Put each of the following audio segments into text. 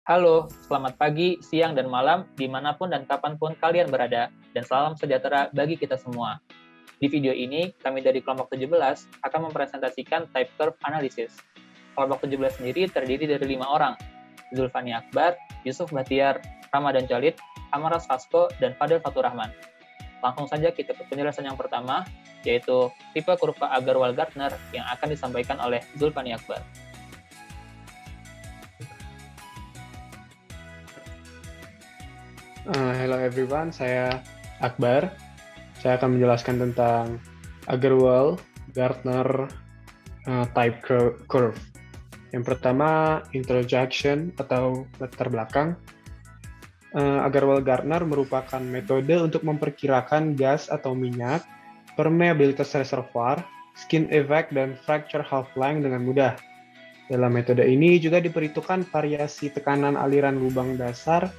Halo, selamat pagi, siang, dan malam, dimanapun dan kapanpun kalian berada, dan salam sejahtera bagi kita semua. Di video ini, kami dari kelompok 17 akan mempresentasikan type curve analysis. Kelompok 17 sendiri terdiri dari 5 orang, Zulfani Akbar, Yusuf Bahtiar, Ramadan Jalid, Amaras Fasko, dan Fadel Fatur Rahman. Langsung saja kita ke penjelasan yang pertama, yaitu tipe kurva Agarwal-Gardner yang akan disampaikan oleh Zulfani Akbar. Hello everyone, saya Akbar. Saya akan menjelaskan tentang Agarwal-Gardner type curve. Yang pertama, introduction atau latar belakang. Agarwal-Gardner merupakan metode untuk memperkirakan gas atau minyak, permeabilitas reservoir, skin effect, dan fracture half-length dengan mudah. Dalam metode ini juga diperhitungkan variasi tekanan aliran lubang dasar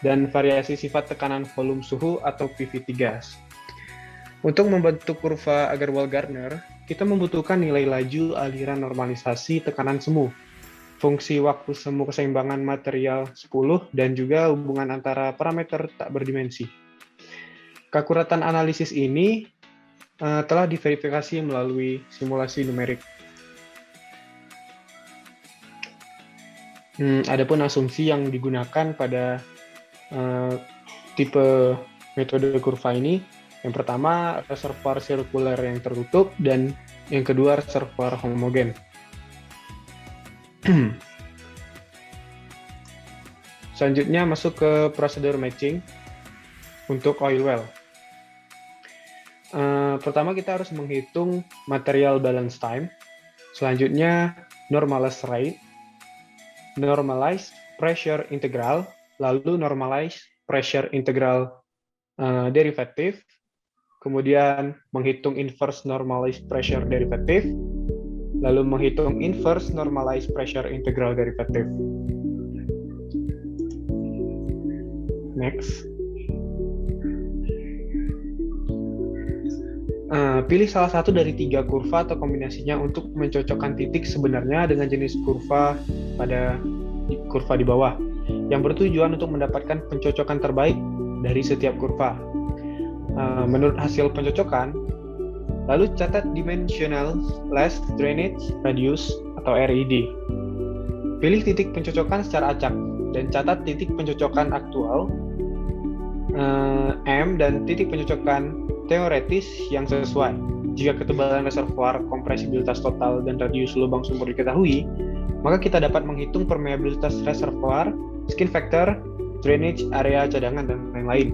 dan variasi sifat tekanan volume suhu atau PVT gas. Untuk membentuk kurva Agarwal-Gardner, kita membutuhkan nilai laju aliran normalisasi tekanan semu, fungsi waktu semu keseimbangan material 10, dan juga hubungan antara parameter tak berdimensi. Keakuratan analisis ini telah diverifikasi melalui simulasi numerik. Adapun asumsi yang digunakan pada tipe metode kurva ini, yang pertama reservoir sirkuler yang tertutup dan yang kedua reservoir homogen. Selanjutnya masuk ke prosedur matching untuk oil well. Pertama kita harus menghitung material balance time. Selanjutnya normalized rate, normalized pressure integral, lalu normalize pressure integral derivative, kemudian menghitung inverse normalized pressure derivative, lalu menghitung inverse normalized pressure integral derivative. Next. Pilih salah satu dari 3 kurva atau kombinasinya untuk mencocokkan titik sebenarnya dengan jenis kurva pada kurva di bawah, yang bertujuan untuk mendapatkan pencocokan terbaik dari setiap kurva. Menurut hasil pencocokan, lalu catat dimensional less drainage radius atau RED. Pilih titik pencocokan secara acak dan catat titik pencocokan aktual M dan titik pencocokan teoretis yang sesuai. Jika ketebalan reservoir, kompresibilitas total, dan radius lubang sumur diketahui, maka kita dapat menghitung permeabilitas reservoir, skin factor, drainage area cadangan, dan lain-lain.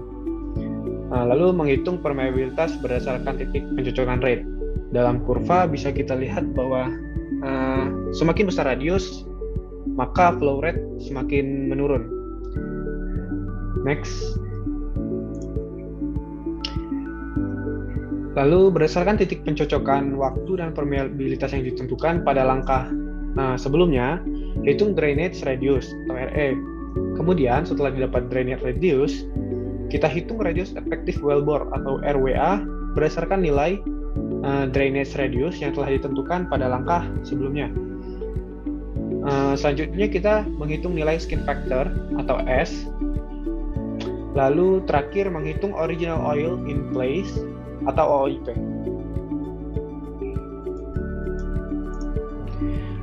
Lalu menghitung permeabilitas berdasarkan titik pencocokan rate. Dalam kurva bisa kita lihat bahwa semakin besar radius, maka flow rate semakin menurun. Next. Lalu berdasarkan titik pencocokan waktu dan permeabilitas yang ditentukan pada langkah sebelumnya, hitung drainage radius atau RE. Kemudian setelah didapat drainage radius, kita hitung radius efektif wellbore atau RWA berdasarkan nilai drainage radius yang telah ditentukan pada langkah sebelumnya. Selanjutnya kita menghitung nilai skin factor atau S. Lalu terakhir menghitung original oil in place atau OIP.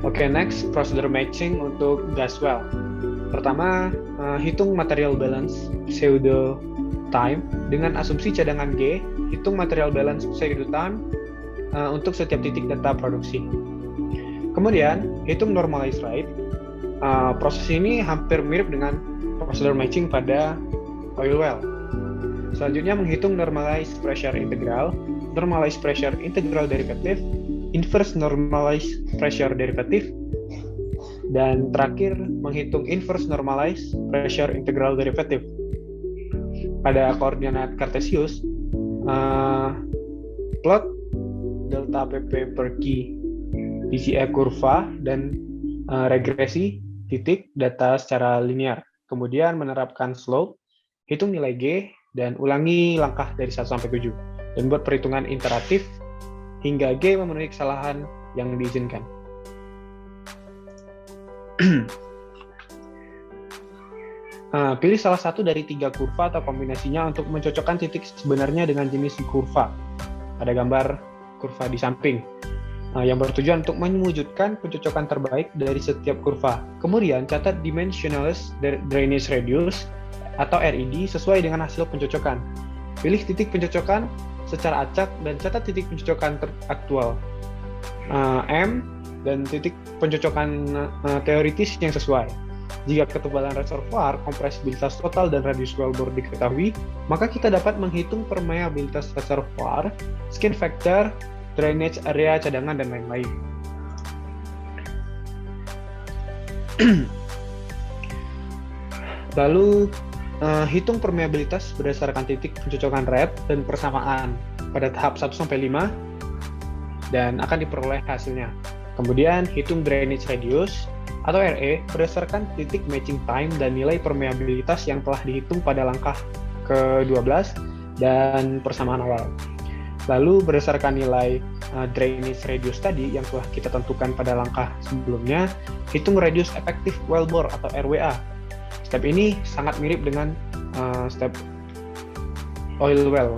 Oke, next, prosedur matching untuk gas well. Pertama, hitung material balance pseudo time dengan asumsi cadangan G, hitung material balance pseudo time untuk setiap titik data produksi. Kemudian, hitung normalized rate. Proses ini hampir mirip dengan prosedur matching pada oil well. Selanjutnya menghitung normalized pressure integral, normalized pressure integral derivative, inverse normalized pressure derivative, dan terakhir menghitung inverse normalized pressure integral derivative. Pada koordinat Cartesius, plot delta PP per Q PCE kurva dan regresi titik data secara linear. Kemudian menerapkan slope, hitung nilai G, dan ulangi langkah dari 1 sampai 7 dan buat perhitungan iteratif hingga G memenuhi kesalahan yang diizinkan. Pilih salah satu dari 3 kurva atau kombinasinya untuk mencocokkan titik sebenarnya dengan jenis kurva. Pada gambar kurva di samping, yang bertujuan untuk mewujudkan pencocokan terbaik dari setiap kurva. Kemudian catat dimensionless drainage radius atau RED sesuai dengan hasil pencocokan. Pilih titik pencocokan secara acak dan catat titik pencocokan aktual M dan titik pencocokan teoritis yang sesuai. Jika ketebalan reservoir, kompresibilitas total, dan radius wellbore diketahui, maka kita dapat menghitung permeabilitas reservoir, skin factor, drainage area cadangan, dan lain-lain. Lalu, hitung permeabilitas berdasarkan titik pencocokan red dan persamaan pada tahap 1-5 dan akan diperoleh hasilnya. Kemudian, hitung drainage radius atau RE berdasarkan titik matching time dan nilai permeabilitas yang telah dihitung pada langkah ke-12 dan persamaan awal. Lalu berdasarkan nilai drainage radius tadi yang telah kita tentukan pada langkah sebelumnya, hitung radius efektif wellbore atau RWA. Step ini sangat mirip dengan step oil well.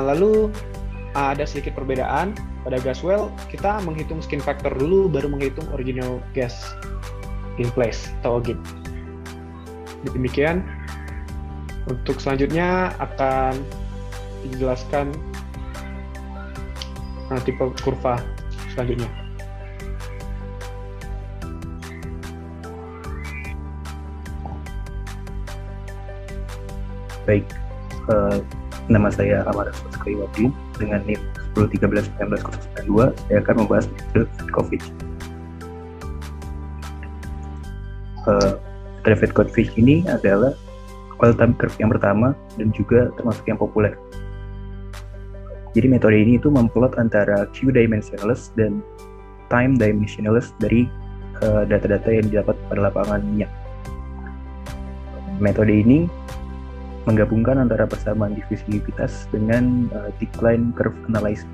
Lalu ada sedikit perbedaan. Pada gas well, kita menghitung skin factor dulu, baru menghitung original gas in place atau OGIN. Demikian. Untuk selanjutnya akan dijelaskan tipe kurva selanjutnya. Baik, nama saya Amar Sekaliwati dengan NIM 10131992. Saya akan membahas metode Fedkovic. Metode Fedkovic ini adalah oil time curve yang pertama dan juga termasuk yang populer. Jadi metode ini itu memplot antara Q dimensionless dan time dimensionless dari data-data yang didapat pada lapangan minyak. Metode ini menggabungkan antara persamaan divisibilitas dengan decline curve analysis.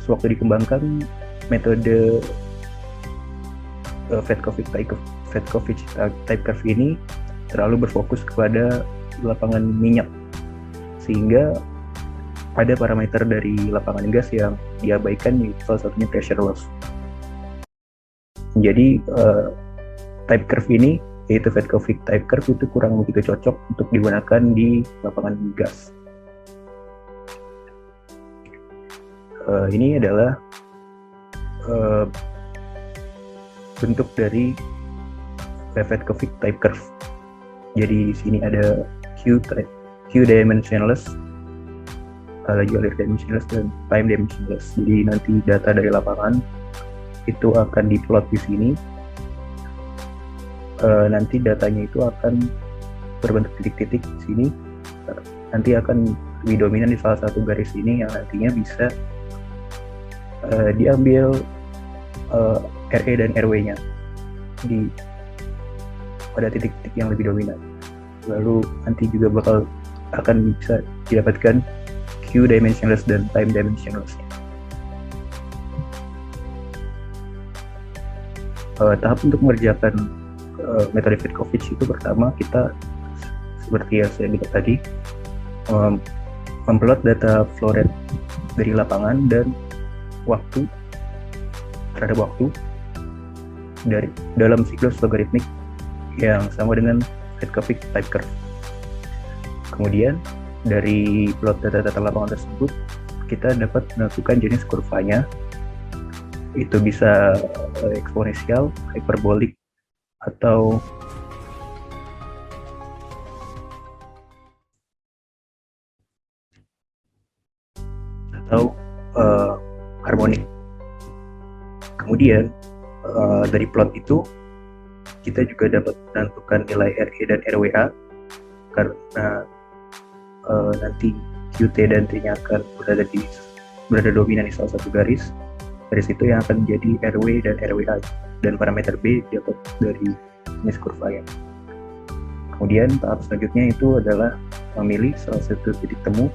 Sewaktu dikembangkan, metode Fedkovic type curve ini terlalu berfokus kepada lapangan minyak, sehingga ada parameter dari lapangan gas yang diabaikan, yaitu salah satunya pressure loss. Jadi type curve ini, yaitu Fedkovic type curve, itu kurang begitu cocok untuk digunakan di lapangan gas. Ini adalah bentuk dari Fedkovic type curve. Jadi di sini ada Q dimensionless, lagi alir dimensionless, dan time dimensionless. Jadi nanti data dari lapangan itu akan diplot di sini. Nanti datanya itu akan berbentuk titik-titik di sini. Nanti akan lebih dominan di salah satu garis ini yang nantinya bisa diambil RE dan RW-nya pada titik-titik yang lebih dominan. Lalu nanti juga akan bisa didapatkan Q dimensionless dan time dimensionless-nya. Tahap untuk mengerjakan metode Fedkovic itu pertama kita, seperti yang saya bilang tadi, memplot data flow rate dari lapangan dan waktu terhadap waktu dari dalam siklus logaritmik yang sama dengan Fedkovic type curve. Kemudian dari plot data-data lapangan tersebut kita dapat menentukan jenis kurvanya. Itu bisa eksponensial, hyperbolik, atau harmonik. Kemudian dari plot itu kita juga dapat menentukan nilai RE dan RWA, karena nanti QT dan T-nya akan berada dominan di salah satu garis. Garis itu yang akan menjadi RW dan RWA, dan parameter B dapat dari jenis kurvanya. Kemudian tahap selanjutnya itu adalah memilih salah satu titik temu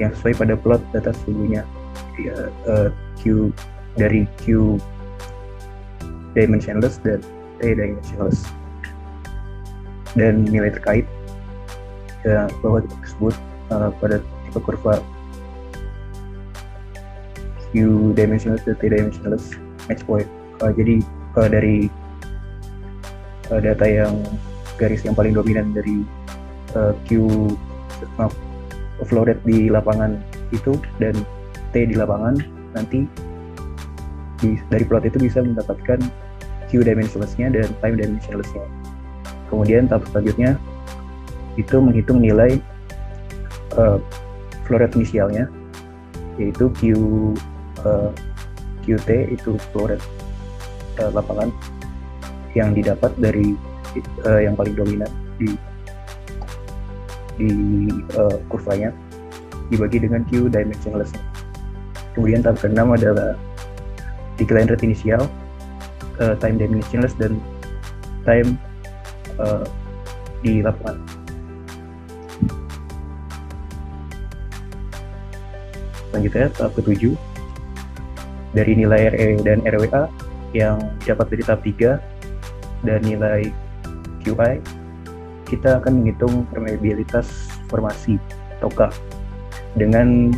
yang sesuai pada plot data sebelumnya, Q dari Q dimensionless dan T-dimensionless. Dan nilai terkait ya, bahwa tersebut pada tipe kurva Q-dimensionless dan T-dimensionless match point. Jadi dari data yang garis yang paling dominan dari flow rate di lapangan itu dan T di lapangan, nanti dari plot itu bisa mendapatkan Q-dimensionless-nya dan time-dimensionless-nya. Kemudian tahap selanjutnya itu menghitung nilai flow rate inisialnya, yaitu QT itu flow rate lapangan yang didapat dari yang paling dominan di kurvanya dibagi dengan Q dimensionless. Kemudian tahap keenam adalah decline rate inisial, time dimensionless dan time di lapangan. Selanjutnya tahap ketujuh, dari nilai RE dan RWA yang didapat dari tahap 3 dan nilai QI, kita akan menghitung permeabilitas formasi atau K dengan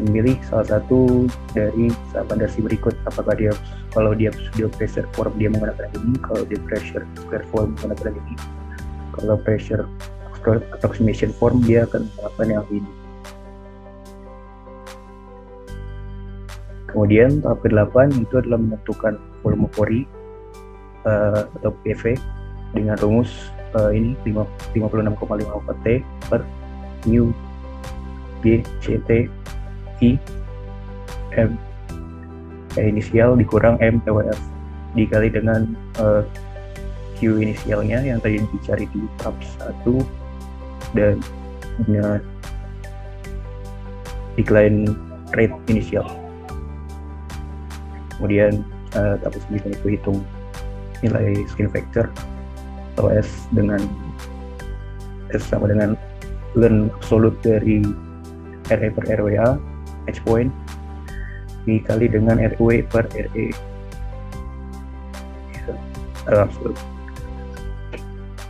memilih salah satu dari standardasi berikut. Apakah dia, kalau dia studio pressure form dia menggunakan ini, kalau dia pressure square form menggunakan ini, kalau pressure approximation form dia akan menggunakan yang ini. Kemudian tahap ke-8 itu adalah menentukan volume pori atau PV dengan rumus ini 56,54 T per mu B CT I M inisial dikurang M PWF dikali dengan Q inisialnya yang tadi dicari di tahap 1 dan decline rate inisial. Kemudian tahap selanjutnya itu hitung nilai skin factor atau S dengan S sama dengan ln absolut dari RE per RWA match point dikali dengan RW per RE absolut.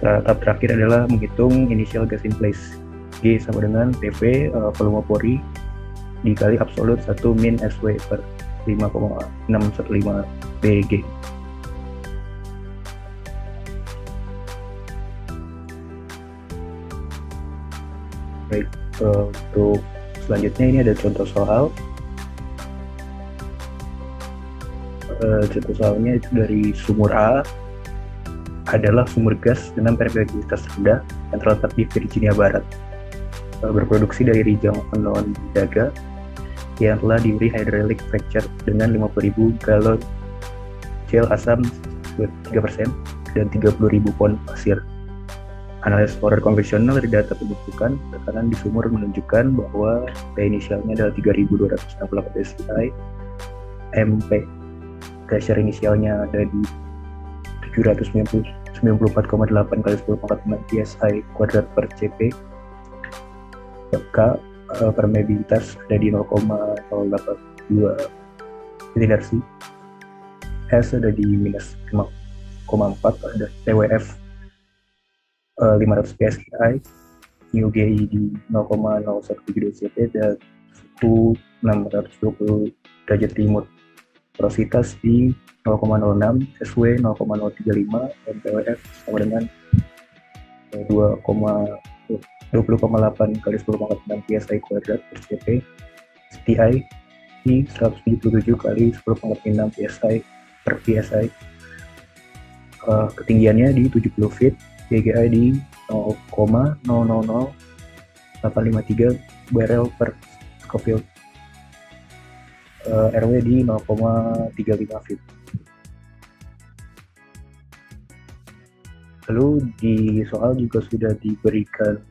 Tahap terakhir adalah menghitung initial gas in place, G sama dengan PV volume pori dikali absolut 1 min SW per 5,615 BG. Baik, untuk selanjutnya ini ada contoh soal. Contoh soalnya itu dari sumur A adalah sumur gas dengan permeabilitas rendah yang terletak di Virginia Barat, berproduksi dari rijang non daga yang telah diberi hydraulic fracture dengan 50.000 galon gel asam 3% dan 30.000 pon pasir. Analisis borer konvensional dari data pembentukan tekanan di sumur menunjukkan bahwa P inisialnya adalah 3.268 psi, MP pressure inisialnya ada di 794,8 kali 10 pangkat 6 psi kuadrat per cp. K permeabilitas ada di 0,082 milidarsi. S ada di minus 5,4, ada TWF 500 psi, Mu GI di 0,0172 cp dan suhu 620 derajat timur. Porositas di 0,06, SW 0,035, dan TWF sama dengan 20,8 kali 10 pangkat 6 psi kuadrat per cp. TI di 177 kali 10 pangkat 6 psi per psi. Ketinggiannya di 70 feet, PGI di 0,000853 barrel per Scoville, RW di 0,35 feet. Lalu di soal juga sudah diberikan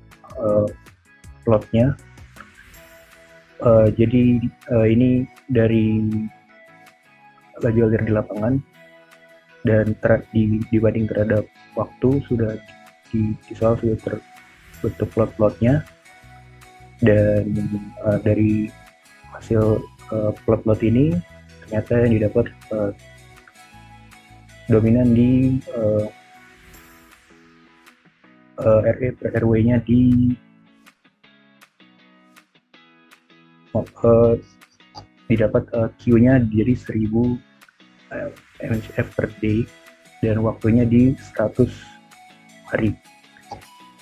plotnya. Jadi ini dari laju aliran di lapangan dan dibanding terhadap waktu sudah di soal sudah terbentuk plot-plotnya, dan dari hasil plot-plot ini ternyata yang didapat dominan di RE per RW-nya didapat Q-nya dari 1000 MHF per day dan waktunya di 100 hari,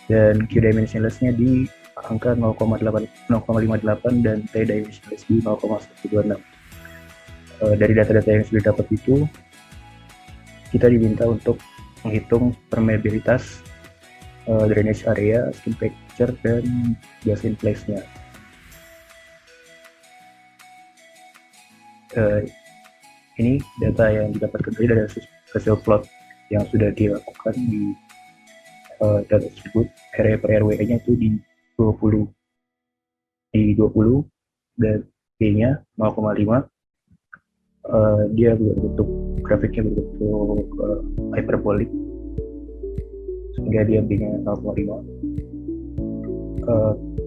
dan Q dimensionless-nya di angka 0,58 dan T dimensionless di 0,126. Dari data-data yang sudah dapat itu, kita diminta untuk menghitung permeabilitas, drainage area, skin texture, dan gas in place-nya. Ini data yang didapatkan dari hasil plot yang sudah dilakukan di data tersebut. RE per RW-nya itu di 20 dan P-nya 0,5. Dia berbentuk grafiknya berbentuk hyperbolic sehingga dia B-nya 0,5.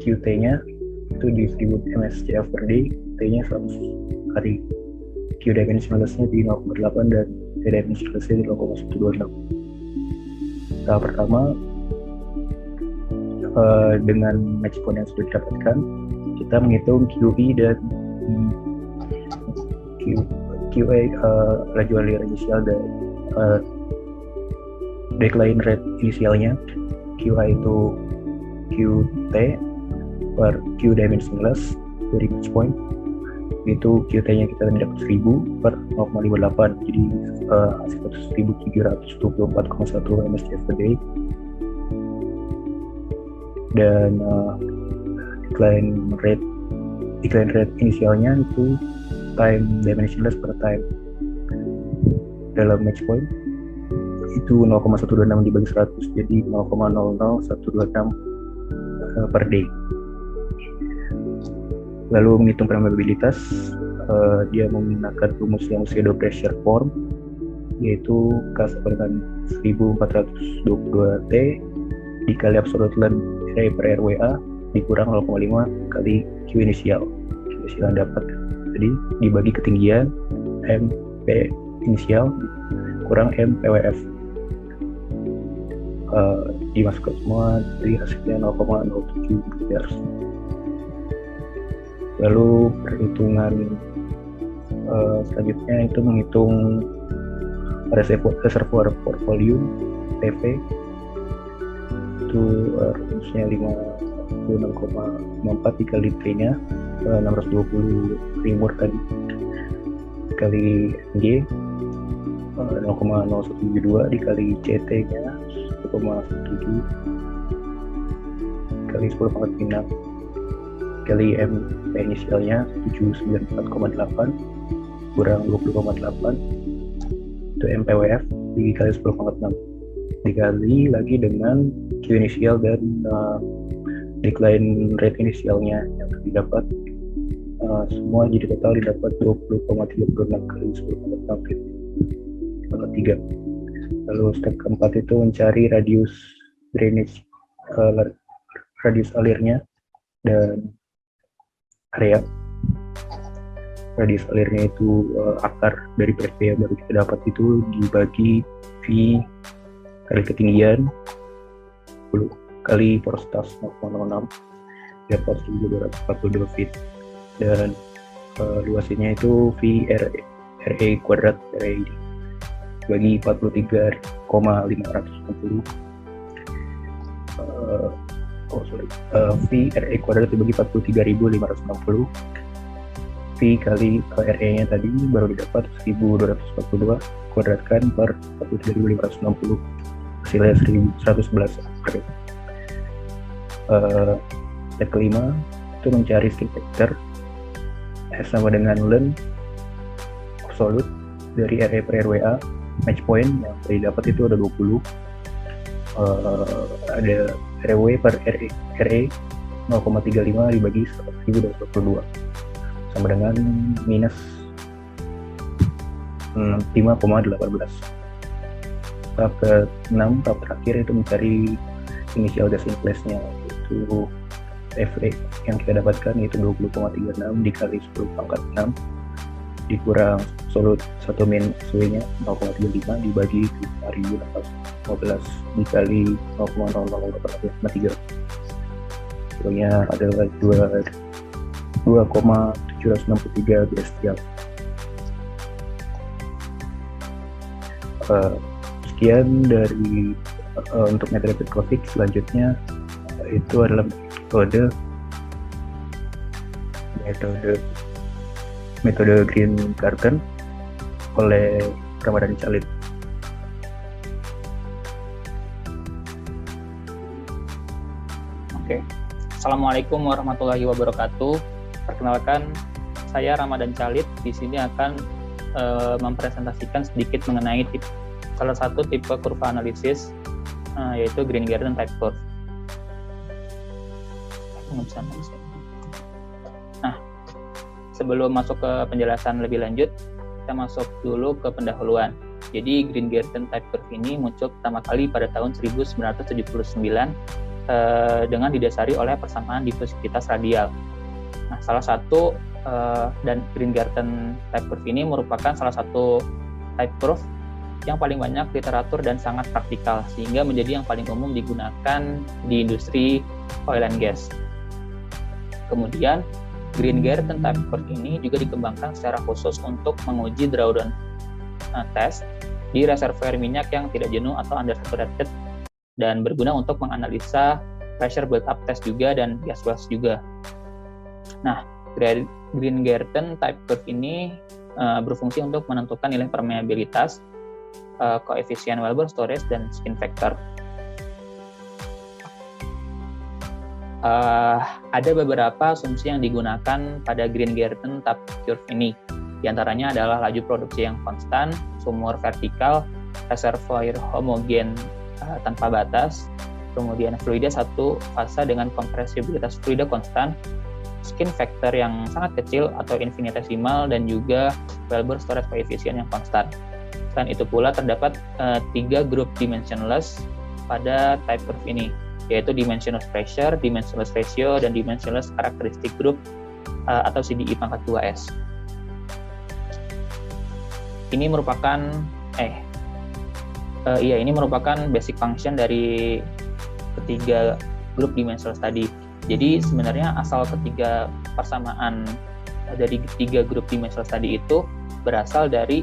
QT-nya itu di 1000 MSCF per day, T-nya 100 hari. Q dimensionless-nya di 0,8 dan T dimensionless-nya di 0,126. Tahap pertama, dengan match point yang sudah didapatkan, kita menghitung QE dan QA laju alir inisial dan decline rate inisialnya. QA itu QT per Q dimensionless dari match point, itu QT-nya kita dapat 1000 per 0,58, jadi hasil 1724,1 MSCF per day, dan decline rate inisialnya itu time dimensionless per time dalam match point itu 0,126 dibagi 100, jadi 0,00126 per day. Lalu menghitung permeabilitas, dia menggunakan rumus yang pseudo pressure form, yaitu K sama dengan 1422 T dikali absolute length area per RWA dikurang 0,5 kali Q inisial yang dapat. Jadi dibagi ketinggian MP inisial kurang MPWF, dimasukkan semua, jadi hasilnya 0,07 meters. Lalu perhitungan selanjutnya itu menghitung reservoir for volume PV, itu rumusnya 56,4 dikali T-nya 620 rimur tadi dikali G 0,0172 dikali CT-nya 1,17 dikali 10 kali M inisialnya 794,8 kurang 20,8 itu MPWF dikali 10,6 dikali lagi dengan Q inisial dan decline rate inisialnya yang didapat, semua jadi total didapat 20,36 kali 10,6 3. Lalu step keempat itu mencari radius drainage, radius alirnya dan area. Radius alirnya itu akar dari PV yang baru kita dapat itu dibagi V kali ketinggian 10 kali porositas 0,06 dapat 1242 feet, dan luasnya itu V RE kuadrat RE bagi 43,560 V RE kuadrat dibagi 43.560, V kali RE nya tadi baru didapat 1242 kuadratkan per 43.560, hasilnya 1111. Step kelima itu mencari skin factor sama dengan length absolute dari RE per RWA. Match point yang didapat itu ada 20, ada RW per RE 0,35 dibagi 1022 sama dengan minus 5,18. Tahap ke-6, tahap terakhir itu mencari initial gas in place-nya, itu FA yang kita dapatkan yaitu 20,36 dikali 10 pangkat 6 dikurang absolut 1 min SW-nya 0,35 dibagi 5.815 dikali 0,0083. Hasilnya adalah 2,763 BSD. Sekian dari untuk metode Petkovic. Selanjutnya itu adalah metode Green Garden oleh Ramadan Khalid. Oke. Assalamualaikum warahmatullahi wabarakatuh. Perkenalkan, saya Ramadan Khalid. Di sini akan mempresentasikan sedikit mengenai salah satu tipe kurva analisis, yaitu Green Garden Type Curve. Nah, sebelum masuk ke penjelasan lebih lanjut, kita masuk dulu ke pendahuluan. Jadi Green Garden Type Curve ini muncul pertama kali pada tahun 1979 dengan didasari oleh persamaan difusivitas radial. Nah, salah satu dan Green Garden Type Curve ini merupakan salah satu type curve yang paling banyak literatur dan sangat praktikal, sehingga menjadi yang paling umum digunakan di industri oil and gas. Kemudian, Green Garden Type Curve ini juga dikembangkan secara khusus untuk menguji drawdown test di reservoir minyak yang tidak jenuh atau undersaturated, dan berguna untuk menganalisa pressure build-up test juga dan gas wells juga. Nah, Green Garden Type Curve ini berfungsi untuk menentukan nilai permeabilitas, koefisien wellbore storage, dan skin factor. Ada beberapa asumsi yang digunakan pada Green Garden Type Curve ini. Di antaranya adalah laju produksi yang konstan, sumur vertikal, reservoir homogen tanpa batas, kemudian fluida satu fase dengan kompresibilitas fluida konstan, skin factor yang sangat kecil atau infinitesimal, dan juga wellbore storage coefficient yang konstan. Selain itu pula terdapat 3 grup dimensionless pada type curve ini, yaitu dimensionless pressure, dimensionless ratio, dan dimensionless characteristic group atau CDI pangkat 2S. Ini merupakan ini merupakan basic function dari ketiga grup dimensionless tadi. Jadi sebenarnya asal ketiga persamaan dari 3 grup dimensionless tadi itu berasal dari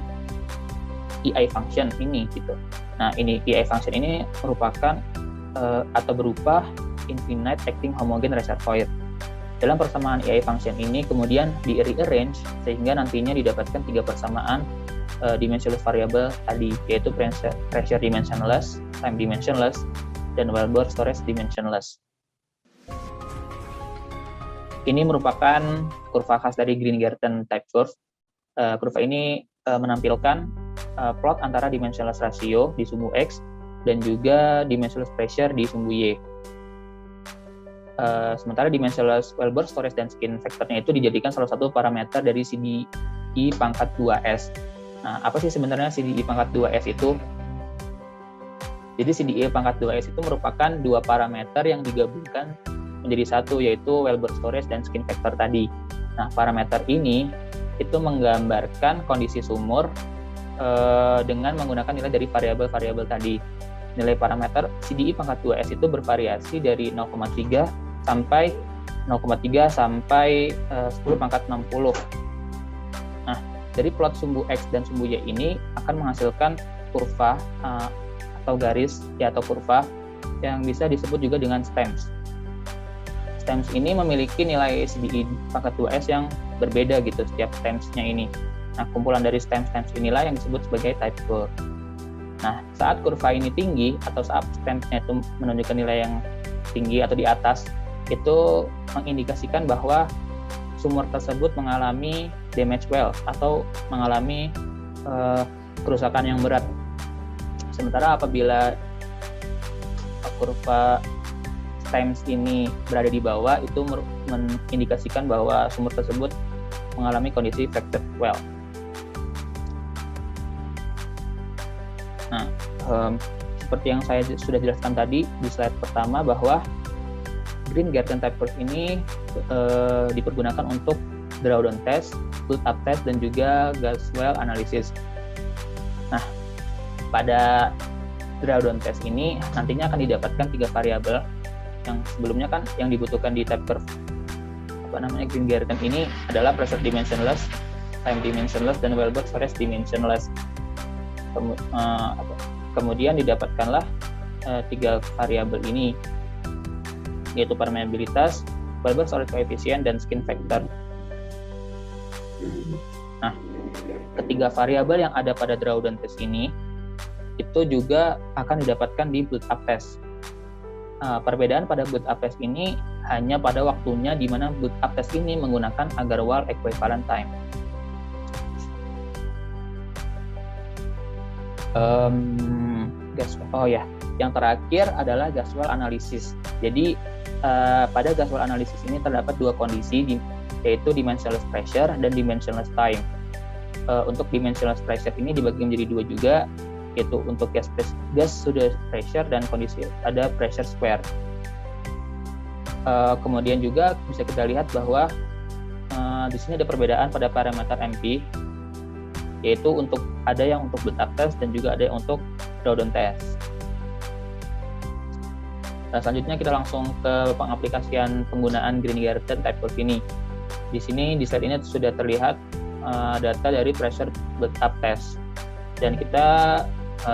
EI function ini gitu. Nah, ini EI function ini merupakan atau berupa infinite acting homogen reservoir. Dalam persamaan EI function ini kemudian di-rearrange sehingga nantinya didapatkan 3 persamaan dimensionless variable tadi, yaitu pressure dimensionless, time dimensionless, dan wellbore storage dimensionless. Ini merupakan kurva khas dari Green Garden Type Curve. Kurva ini menampilkan plot antara dimensionless ratio di sumbu X dan juga dimensionless pressure di sumbu Y. Sementara dimensionless wellbore storage dan skin factor-nya itu dijadikan salah satu parameter dari CDI pangkat 2S. Nah, apa sih sebenarnya CDI pangkat 2S itu? Jadi CDI pangkat 2S itu merupakan 2 parameter yang digabungkan menjadi satu, yaitu wellbore storage dan skin factor tadi. Nah, parameter ini itu menggambarkan kondisi sumur dengan menggunakan nilai dari variabel-variabel tadi. Nilai parameter CDI pangkat 2S itu bervariasi dari 0,3 sampai 10 pangkat 60. Nah, dari plot sumbu X dan sumbu Y ini akan menghasilkan kurva atau garis atau kurva yang bisa disebut juga dengan stems. Stems ini memiliki nilai CDI pangkat 2S yang berbeda gitu setiap stems-nya ini. Nah, kumpulan dari stems inilah yang disebut sebagai type curve. Nah, saat kurva ini tinggi atau saat stems-nya itu menunjukkan nilai yang tinggi atau di atas, itu mengindikasikan bahwa sumur tersebut mengalami damage well atau mengalami kerusakan yang berat. Sementara apabila kurva stems ini berada di bawah, itu mengindikasikan bahwa sumur tersebut mengalami kondisi fractured well. Nah, seperti yang saya sudah jelaskan tadi di slide pertama, bahwa Green Garden Type Curve ini dipergunakan untuk drawdown test, build-up test, dan juga gas-well analysis. Nah, pada drawdown test ini nantinya akan didapatkan 3 variabel yang sebelumnya kan yang dibutuhkan di type curve Green Garden ini adalah pressure dimensionless, time dimensionless, dan wellbore storage dimensionless. Kemudian didapatkanlah 3 variabel ini, yaitu permeabilitas, wellbore storage coefficient, dan skin factor. Nah, ketiga variabel yang ada pada drawdown test ini itu juga akan didapatkan di build-up test. Perbedaan pada build-up test ini hanya pada waktunya di mana build-up test ini menggunakan Agarwal equivalent time. Yang terakhir adalah gas-well analysis. Jadi pada gas-well analysis ini terdapat 2 kondisi, yaitu dimensionless pressure dan dimensionless time. Untuk dimensionless pressure ini dibagi menjadi 2 juga, yaitu untuk gas sudah pressure dan kondisi ada pressure square. Kemudian juga bisa kita lihat bahwa di sini ada perbedaan pada parameter MP, yaitu ada yang untuk build-up test dan juga ada yang untuk drawdown test. Nah, selanjutnya kita langsung ke pengaplikasian penggunaan Green Garden type curve ini. Di sini di slide ini sudah terlihat data dari pressure build-up test, dan kita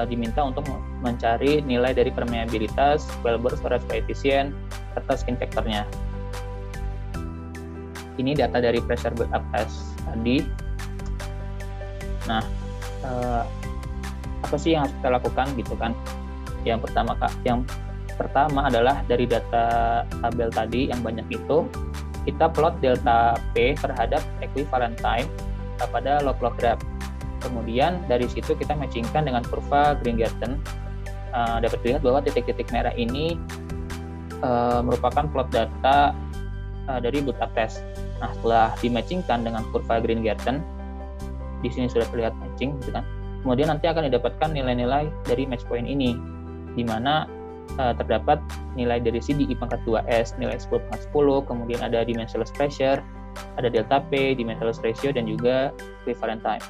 diminta untuk mencari nilai dari permeabilitas, wellbore storage coefficient, serta skin factor-nya. Ini data dari pressure build-up test tadi. Nah, apa sih yang harus kita lakukan gitu kan? Yang pertama adalah dari data tabel tadi yang banyak itu, kita plot delta P terhadap equivalent time pada log-log graph. Kemudian dari situ kita matchingkan dengan kurva Green Garden. Dapat dilihat bahwa titik-titik merah ini merupakan plot data dari build-up test. Nah, setelah dimatchingkan dengan kurva Green Garden, di sini sudah terlihat matching, gitu kan? Kemudian nanti akan didapatkan nilai-nilai dari match point ini, di mana terdapat nilai dari CDI pangkat 2S, nilai 10/10, kemudian ada dimensionless pressure, ada delta P, dimensionless ratio, dan juga equivalent time.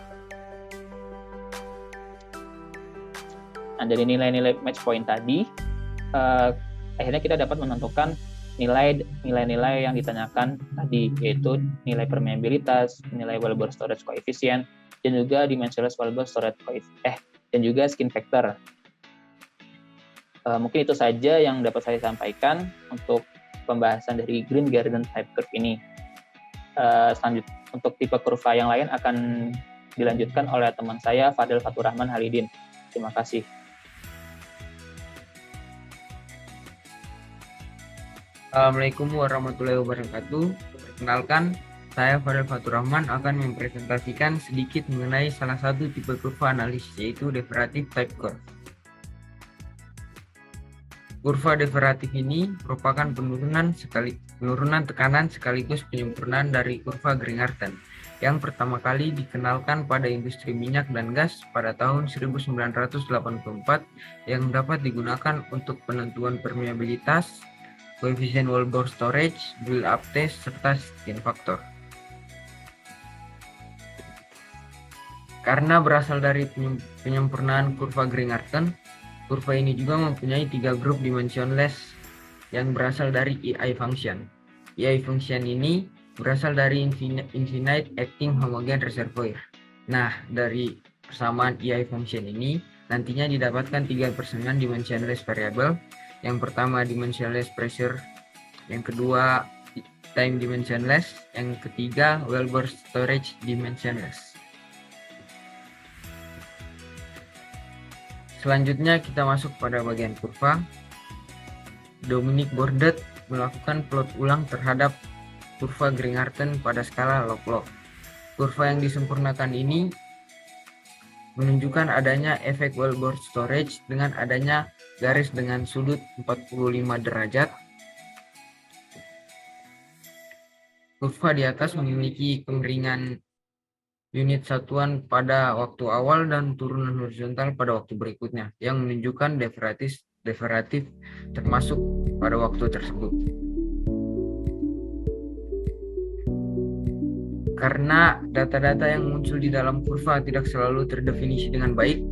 Nah, dari nilai-nilai match point tadi, akhirnya kita dapat menentukan nilai-nilai yang ditanyakan tadi, yaitu nilai permeabilitas, nilai wellbore storage coefficient, dan juga dimensionless wellbore storage coefficient, dan juga skin factor. Mungkin itu saja yang dapat saya sampaikan untuk pembahasan dari Green Garden type curve ini. Selanjutnya, untuk tipe kurva yang lain akan dilanjutkan oleh teman saya, Fadel Fatur Rahman Halidin. Terima kasih. Assalamualaikum warahmatullahi wabarakatuh. Perkenalkan, saya Fadel Fatur Rahman akan mempresentasikan sedikit mengenai salah satu tipe kurva analisis, yaitu deverative type curve. Kurva deverative ini merupakan penurunan tekanan sekaligus penyempurnaan dari kurva Green Garden yang pertama kali dikenalkan pada industri minyak dan gas pada tahun 1984, yang dapat digunakan untuk penentuan permeabilitas, koefisien wellbore storage, build-up test, serta skin factor. Karena berasal dari penyempurnaan kurva Green Garden, kurva ini juga mempunyai 3 grup dimensionless yang berasal dari EI function. EI function ini berasal dari infinite acting homogeneous reservoir. Nah, dari persamaan EI function ini nantinya didapatkan 3 persamaan dimensionless variable. Yang pertama dimensionless pressure, yang kedua time dimensionless, yang ketiga wellbore storage dimensionless. Selanjutnya kita masuk pada bagian kurva. Dominic Bordet melakukan plot ulang terhadap kurva Green Garden pada skala log-log. Kurva yang disempurnakan ini menunjukkan adanya efek wellbore storage dengan adanya garis dengan sudut 45 derajat. Kurva di atas memiliki kemiringan unit satuan pada waktu awal dan turunan horizontal pada waktu berikutnya, yang menunjukkan deverative termasuk pada waktu tersebut. karena data-data yang muncul di dalam kurva tidak selalu terdefinisi dengan baik,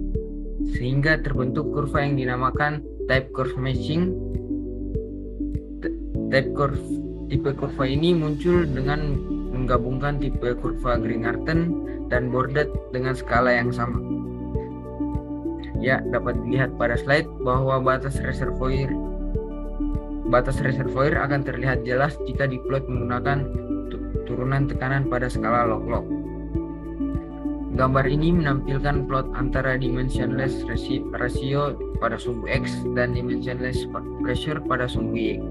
sehingga terbentuk kurva yang dinamakan type curve matching. Tipe kurva ini muncul dengan menggabungkan tipe kurva Green-Arten dan Bordet dengan skala yang sama. Ya, dapat dilihat pada slide bahwa batas reservoir akan terlihat jelas jika diplot menggunakan turunan tekanan pada skala log-log. Gambar ini menampilkan plot antara dimensionless ratio pada sumbu X dan dimensionless pressure pada sumbu Y.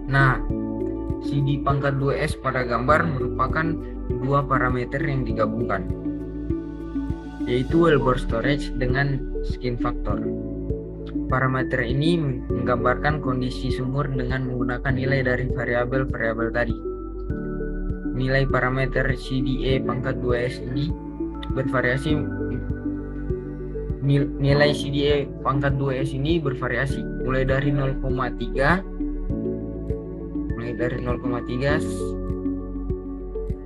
Nah, CD pangkat 2S pada gambar merupakan dua parameter yang digabungkan, yaitu wellbore storage dengan skin factor. Parameter ini menggambarkan kondisi sumur dengan menggunakan nilai dari variabel-variabel tadi. Nilai parameter CDE pangkat 2S ini bervariasi. Nilai CDE pangkat 2S ini bervariasi mulai dari 0,3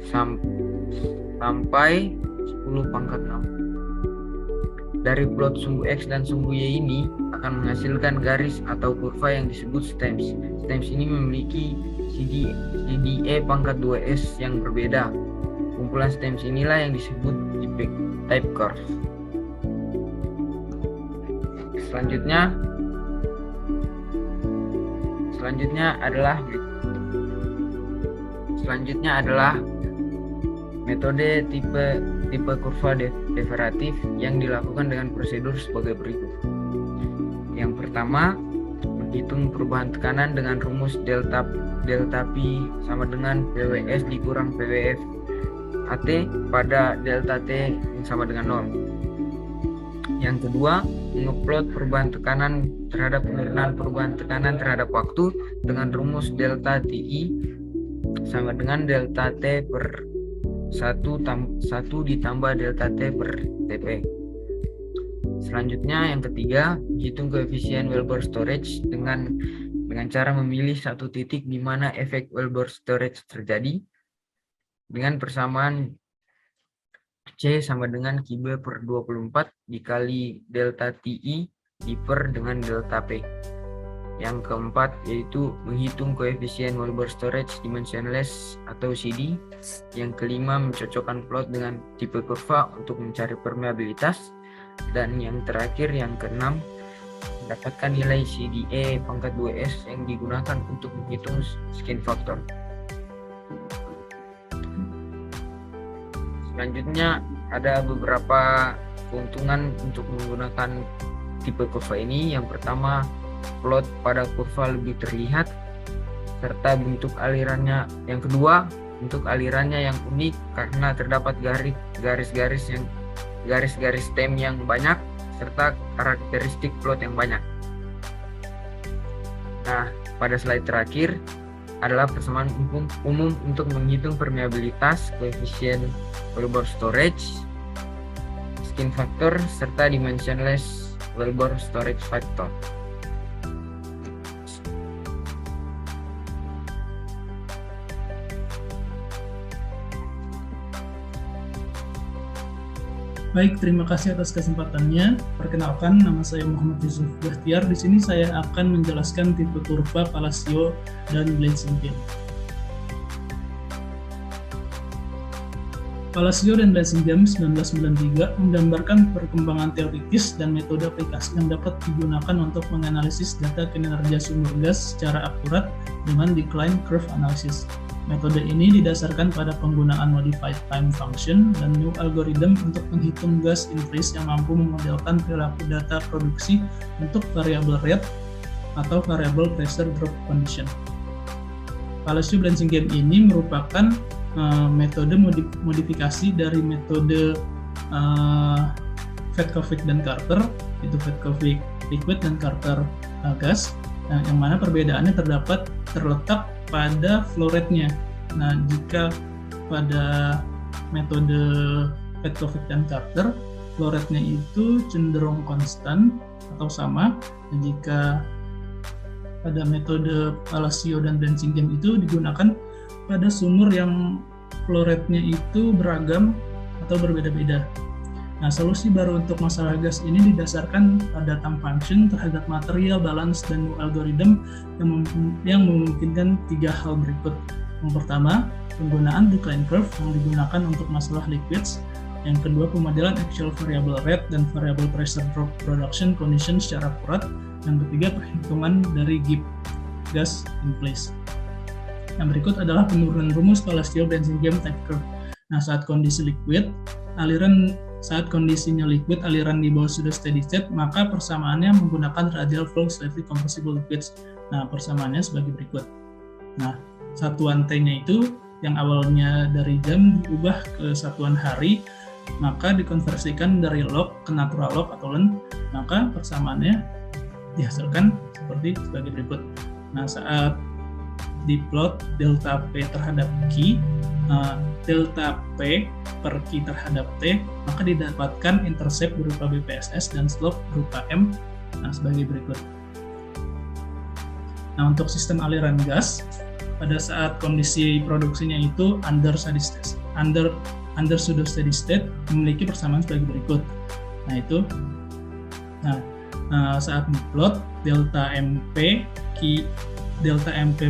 sampai 10 pangkat 6. Dari plot sumbu X dan sumbu Y ini akan menghasilkan garis atau kurva yang disebut stems. Stems ini memiliki CDE pangkat 2S yang berbeda. Kumpulan stems inilah yang disebut type curve. Selanjutnya adalah metode tipe kurva deveratif yang dilakukan dengan prosedur sebagai berikut. Yang pertama, menghitung perubahan tekanan dengan rumus delta P sama dengan PWS dikurang PWF AT pada delta T yang sama dengan 0. Yang kedua, mengeplot perubahan tekanan terhadap penurunan perubahan tekanan terhadap waktu dengan rumus delta TI sama dengan delta T per 1 ditambah delta T per TP. Selanjutnya yang ketiga, hitung koefisien wellbore storage dengan cara memilih satu titik di mana efek wellbore storage terjadi dengan persamaan C sama dengan QB per 24 dikali delta TI diper dengan delta P. Yang keempat yaitu menghitung koefisien wellbore storage dimensionless atau CD. Yang kelima, mencocokkan plot dengan tipe kurva untuk mencari permeabilitas. Dan yang terakhir, yang keenam, mendapatkan nilai CDE pangkat 2S yang digunakan untuk menghitung skin factor. Selanjutnya ada beberapa keuntungan untuk menggunakan tipe kurva ini. Yang pertama, plot pada kurva lebih terlihat serta bentuk alirannya. Yang kedua, bentuk alirannya yang unik karena terdapat garis-garis stem yang banyak serta karakteristik plot yang banyak. Nah, pada slide terakhir adalah persamaan umum untuk menghitung permeabilitas, koefisien wellbore storage, skin factor serta dimensionless wellbore storage factor. Baik, terima kasih atas kesempatannya. Perkenalkan, nama saya Muhammad Yusuf Bahtiar. Di sini saya akan menjelaskan tipe kurva Palacio dan Blanchingen. Palacio dan Blanchingen 1993 menggambarkan perkembangan teoritis dan metode aplikasi yang dapat digunakan untuk menganalisis data kinerja sumber gas secara akurat dengan decline curve analysis. Metode ini didasarkan pada penggunaan modified time function dan new algorithm untuk menghitung gas increase yang mampu memodelkan perilaku data produksi untuk variabel rate atau variabel pressure drop condition. Palacio-Blanchingen ini merupakan metode modifikasi dari metode Fedkovic dan Carter, yaitu Fedkovic liquid dan Carter gas, yang mana perbedaannya terletak pada flow rate-nya. Nah, jika pada metode Fedkovic dan Carter, flow rate-nya itu cenderung konstan atau sama. Dan jika pada metode Palacio dan Blanchingen itu digunakan pada sumur yang flow rate-nya itu beragam atau berbeda-beda. Nah, solusi baru untuk masalah gas ini didasarkan pada time function terhadap material balance dan algoritma yang memungkinkan 3 hal berikut. Yang pertama, penggunaan decline curve yang digunakan untuk masalah liquids. Yang kedua, pemodelan actual variable rate dan variable pressure drop production condition secara akurat. Yang ketiga, perhitungan dari GIP, gas in place. Yang berikut adalah penurunan rumus Palacio-Blanchingen type curve. Nah, saat kondisinya liquid, aliran di bawah sudah steady state, maka persamaannya menggunakan radial flow slightly compressible liquids. Nah, persamaannya sebagai berikut. Nah, satuan T-nya itu yang awalnya dari jam diubah ke satuan hari, maka dikonversikan dari log ke natural log atau ln, maka persamaannya dihasilkan sebagai berikut. Nah, saat diplot delta P terhadap Q, delta P per Q terhadap T, maka didapatkan intercept berupa BPSS dan slope berupa M. Nah, sebagai berikut. Nah, untuk sistem aliran gas, pada saat kondisi produksinya itu under pseudo steady state memiliki persamaan sebagai berikut. Saat diplot delta MP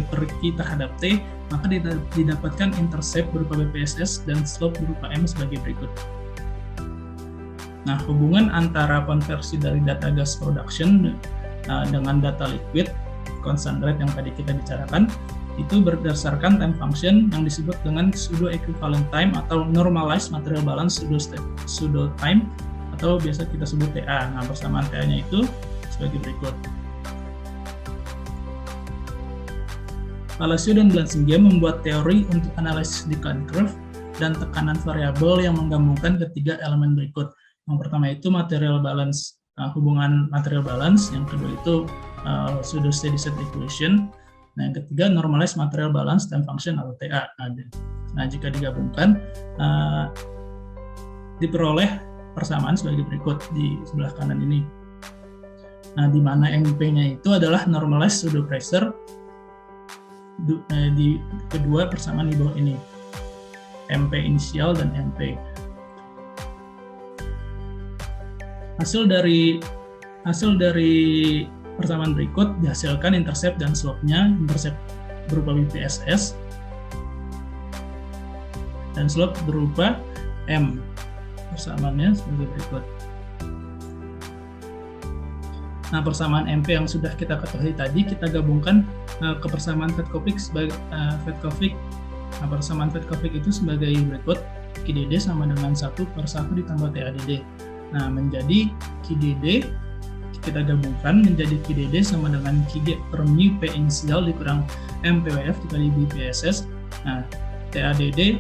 per Q terhadap T, maka didapatkan intercept berupa BPSS dan slope berupa M sebagai berikut. Nah, hubungan antara konversi dari data gas production dengan data liquid, constant rate yang tadi kita bicarakan, itu berdasarkan time function yang disebut dengan pseudo equivalent time atau normalized material balance pseudo time, atau biasa kita sebut TA. Nah, persamaan TA-nya itu sebagai berikut. Palacio dan Blanchingen membuat teori untuk analisis decline curve dan tekanan variabel yang menggabungkan ketiga elemen berikut. Yang pertama itu material balance, hubungan material balance. Yang kedua itu pseudo steady state equation. Nah, yang ketiga normalized material balance time function atau TA. Nah, jika digabungkan diperoleh persamaan sebagai berikut di sebelah kanan ini. Nah, di mana MP-nya itu adalah normalized pseudo pressure. Di kedua persamaan di bawah ini, MP inisial dan MP. Hasil dari persamaan berikut dihasilkan intercept dan slope-nya. Intercept berupa BPSS dan slope berupa M. Persamaannya sebagai berikut. Nah, persamaan MP yang sudah kita ketahui tadi kita gabungkan ke persamaan Fedkovic sebagai Fedkovic. Nah, persamaan Fedkovic itu sebagai berikut: QDD sama dengan 1/1 ditambah TADD. Nah, menjadi QDD kita gabungkan menjadi QDD sama dengan QG per mu P inisial dikurang MPWF dikali BPSS. Nah, TADD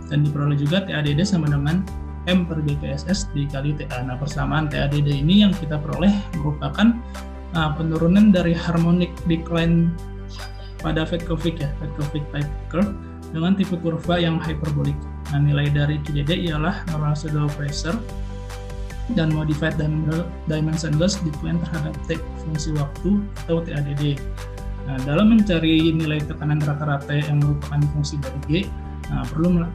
dan diperoleh juga TADD sama dengan M per BPSS dikali TA. Nah, persamaan TADD ini yang kita peroleh merupakan penurunan dari harmonic decline pada Fedkovic Fedkovic type curve dengan tipe kurva yang hyperbolic. Nah, nilai dari QDD ialah normal pseudo pressure dan modified dimensionless decline terhadap T fungsi waktu atau TADD. Nah, dalam mencari nilai tekanan rata-rata yang merupakan fungsi dari G,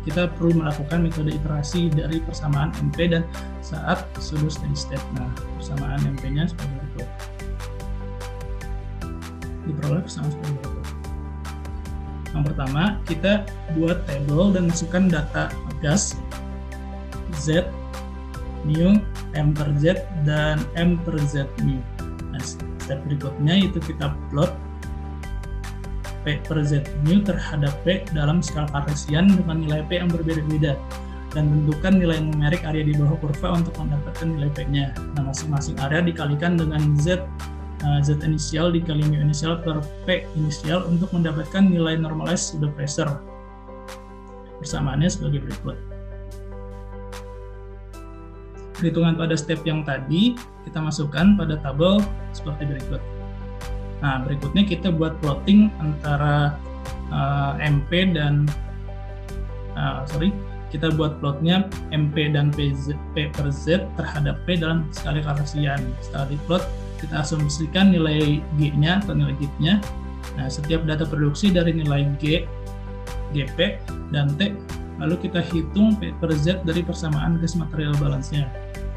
kita perlu melakukan metode iterasi dari persamaan MP dan saat pseudo steady state. Nah, persamaan MP-nya seperti berikut. Diperoleh persamaan seperti berikut. Yang pertama, kita buat table dan masukkan data gas Z, mu, M per Z, dan M per Z mu. Nah, step berikutnya itu kita plot P per Z mu terhadap P dalam skala Cartesian dengan nilai P yang berbeda-beda, dan tentukan nilai numerik area di bawah kurva untuk mendapatkan nilai P-nya. Nah, masing-masing area dikalikan dengan Z inisial dikali mu inisial per P inisial untuk mendapatkan nilai normalized pseudo pressure. Persamaannya sebagai berikut. Perhitungan pada step yang tadi kita masukkan pada tabel seperti berikut. Nah, berikutnya kita buat plotting antara MP dan kita buat plotnya MP dan P per Z terhadap P dalam skala Cartesian. Setelah diplot, kita asumsikan nilai G-nya atau nilai git-nya. Nah, setiap data produksi dari nilai G, GP, dan T, lalu kita hitung P per Z dari persamaan gas material balance-nya.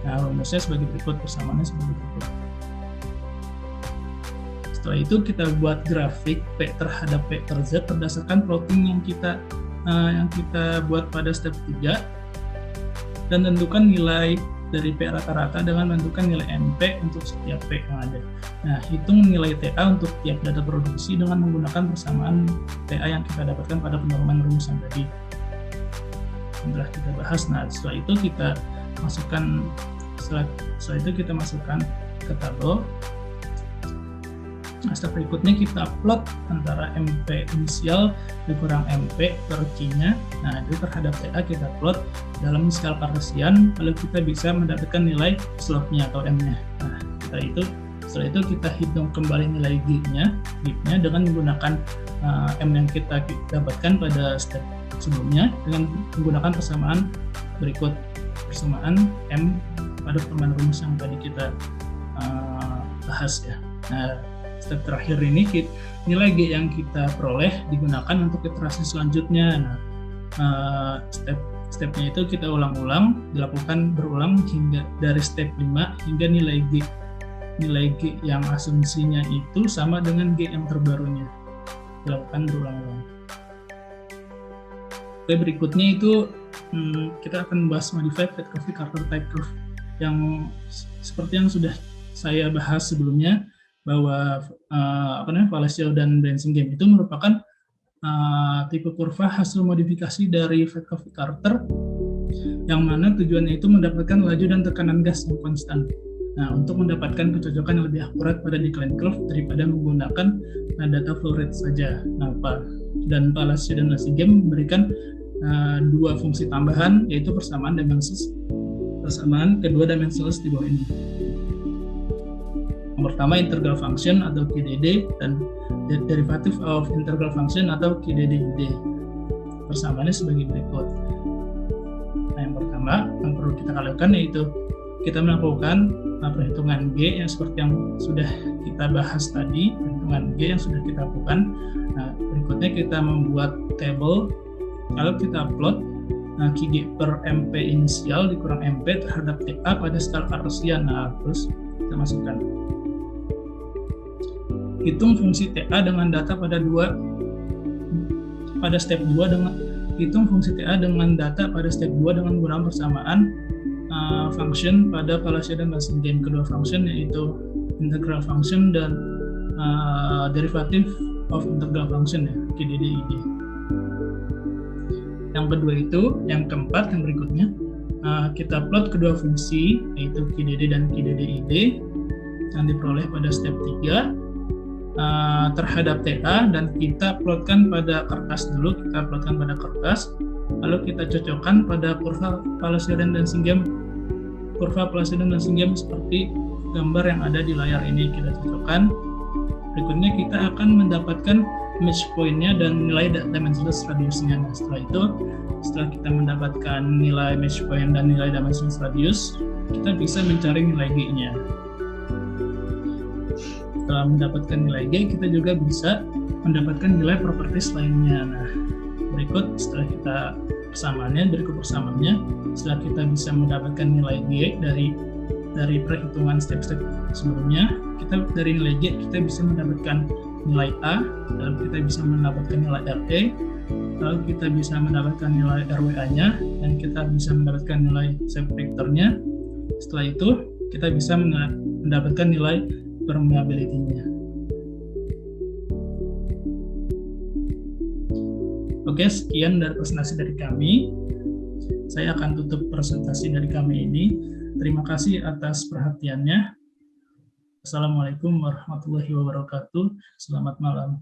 Nah, rumusnya sebagai berikut, persamaannya sebagai berikut. Setelah itu kita buat grafik P terhadap P per Z berdasarkan plotting yang kita buat pada step 3, dan tentukan nilai dari P rata-rata dengan menentukan nilai MP untuk setiap P yang ada. Nah, hitung nilai TA untuk tiap data produksi dengan menggunakan persamaan TA yang kita dapatkan pada penorman rumusan tadi. Setelah kita bahas, nah setelah itu kita masukkan ke tabel. Nah, step berikutnya kita plot antara MP inisial dikurang MP per Q-nya. Nah, itu terhadap TA kita plot dalam skala Cartesian, lalu kita bisa mendapatkan nilai slope-nya atau M-nya. Nah, setelah itu kita hitung kembali nilai G-nya dengan menggunakan M yang kita dapatkan pada step sebelumnya dengan menggunakan persamaan berikut, persamaan M pada penorman rumus yang tadi kita bahas ya. Nah, step terakhir ini nilai G yang kita peroleh digunakan untuk iterasi selanjutnya. Nah, stepnya itu kita dilakukan berulang hingga dari step 5 hingga nilai G yang asumsinya itu sama dengan G yang terbarunya, dilakukan berulang-ulang. Oke, berikutnya itu kita akan bahas modified Fetcovy-Carter type curve yang seperti yang sudah saya bahas sebelumnya, bahwa Palacio dan Brensingame itu merupakan tipe kurva hasil modifikasi dari Fetcovy-Carter yang mana tujuannya itu mendapatkan laju dan tekanan gas yang konstan. Nah, untuk mendapatkan kecocokan yang lebih akurat pada decline curve daripada menggunakan data flow rate saja. Nah, dan Palacio dan Brensingame memberikan dua fungsi tambahan, yaitu persamaan kedua dimensionless di bawah ini. Yang pertama integral function atau QDD dan derivative of integral function atau QDD-ID. Persamaannya sebagai berikut. Nah, yang pertama yang perlu kita lakukan yaitu kita melakukan perhitungan G yang seperti yang sudah kita bahas tadi, perhitungan G yang sudah kita lakukan. Nah, berikutnya kita membuat table, lalu kita plot QG per MP inisial dikurang MP terhadap TA pada skala Cartesian. Nah, terus kita masukkan. Hitung fungsi TA dengan data pada step 2 dengan menggunakan persamaan function pada Palacio dan Brensingame. Kedua function yaitu integral function dan derivative of integral function ya, QDD-ID. Yang kedua itu, yang keempat, yang berikutnya kita plot kedua fungsi yaitu QDD dan QDD-ID yang diperoleh pada step 3 terhadap TA, dan kita plotkan pada kertas dulu, lalu kita cocokkan pada kurva Palacio dan Brensingame seperti gambar yang ada di layar ini kita cocokkan. Berikutnya kita akan mendapatkan match point-nya dan nilai dimensionless radius-nya. Nah, setelah kita mendapatkan nilai match point dan nilai dimensionless radius, kita bisa mencari nilai G-nya. Setelah mendapatkan nilai G, kita juga bisa mendapatkan nilai properties lainnya. Nah, berikut persamaannya, setelah kita bisa mendapatkan nilai G dari perhitungan step-step sebelumnya, dari nilai G kita bisa mendapatkan nilai A, lalu kita bisa mendapatkan nilai RE, lalu kita bisa mendapatkan nilai RWA-nya, dan kita bisa mendapatkan nilai shape vector-nya. Setelah itu, kita bisa mendapatkan nilai permeability-nya. Oke, sekian dari presentasi dari kami. Saya akan tutup presentasi dari kami ini. Terima kasih atas perhatiannya. Assalamualaikum warahmatullahi wabarakatuh. Selamat malam.